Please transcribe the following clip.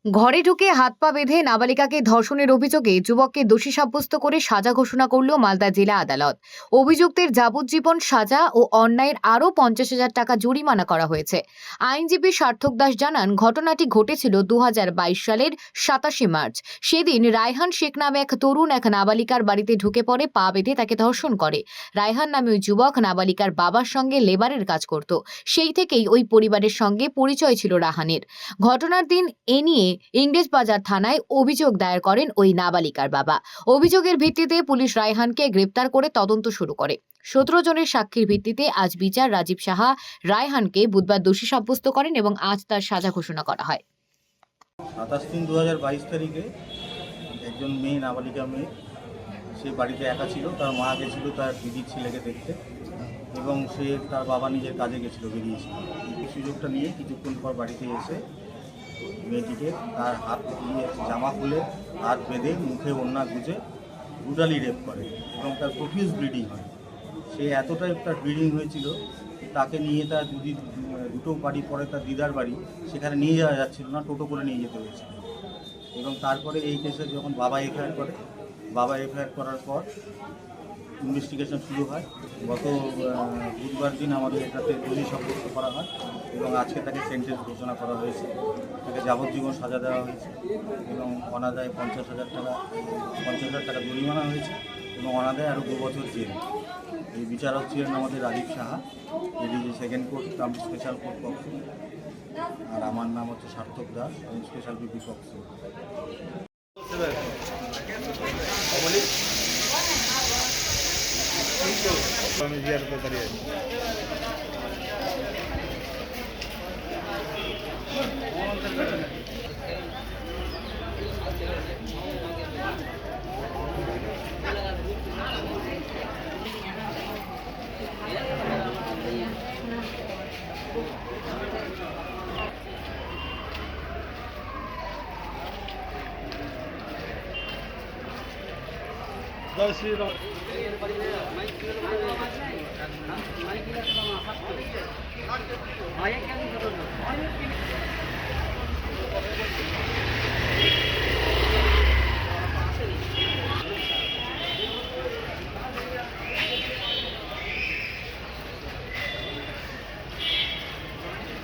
ঘরে ঢুকে হাত পা বেঁধে নাবালিকাকে ধর্ষণের অভিযোগে যুবককে দোষী সাব্যস্ত করে সাজা ঘোষণা করল মালদা জেলা আদালত। অভিযুক্তের যাবজ্জীবন সাজা ও অন্যায়ের আরও 50,000 টাকা জরিমানা করা হয়েছে। আইনজীবী সার্থক দাস জানান, ঘটনাটি ঘটেছিল 2022 সালের 27 মার্চ। সেদিন রায়হান শেখ নামে এক তরুণ এক নাবালিকার বাড়িতে ঢুকে পড়ে পা বেঁধে তাকে ধর্ষণ করে। রায়হান নামে ওই যুবক নাবালিকার বাবার সঙ্গে লেবারের কাজ করত। সেই থেকেই ওই পরিবারের সঙ্গে পরিচয় ছিল রাহানের। ঘটনার দিন এ নিয়ে ইংরেজবাজার থানায় অভিযোগ দায়ের করেন ওই নাবালিকার বাবা। অভিযোগের ভিত্তিতে পুলিশ রায়হানকে গ্রেপ্তার করে তদন্ত শুরু করে। 17 জনের সাক্ষীর ভিত্তিতে আজ বিচার রাজীব সাহা রায়হানকে বুধবার দোষী সাব্যস্ত করেন এবং আজ তার সাজা ঘোষণা করা হয়। 27/3/2022 তারিখে একজন মেয়ে, নাবালিকা মেয়ে, সে বাড়িতে একা ছিল। তার মা গেছিল তার দিদির ছেলেকে দেখতে এবং সে তার বাবা নিজের কাজে গেছিল, বেরিয়েছিল। এই সুযোগটা নিয়ে কিছুক্ষণ পর বাড়িতে এসে মেয়েটিকে তার হাত দিয়ে জামা খুলে হাত বেঁধে মুখে ওড়না গুঁজে ব্রুটালি রেপ করে এবং তার প্রফিউজ ব্লিডিং হয়। সে এতটাই তার ব্লিডিং হয়েছিল, তাকে নিয়ে তার দুটো বাড়ি পরে তার দিদার বাড়ি, সেখানে নিয়ে যাওয়া যাচ্ছিল না, টোটো করে নিয়ে যেতে হয়েছিল। এবং তারপরে এই কেসে যখন বাবা এফআইআর করে, বাবা এফআইআর করার পর ইনভেস্টিগেশন শুরু হয়। গত বুধবার দিন আমাদের এটাতে দোষী সাব্যস্ত করা হয় এবং আজকে তাকে সেন্টেন্স ঘোষণা করা হয়েছে। তাকে যাবজ্জীবন সাজা দেওয়া হয়েছে এবং অনাদায়ে 50,000 টাকা জরিমানা হয়েছে এবং অনাদায়ে আরও 2 বছর জেল। এই বিচারক ছিলেন আমাদের Rajib Saha, ADJ second court cum special court পক্ষ, আর আমার নাম হচ্ছে সার্থক দাস, আমি স্পেশাল পিপি পক্ষ। আমি জিয়ার ব্যাপারে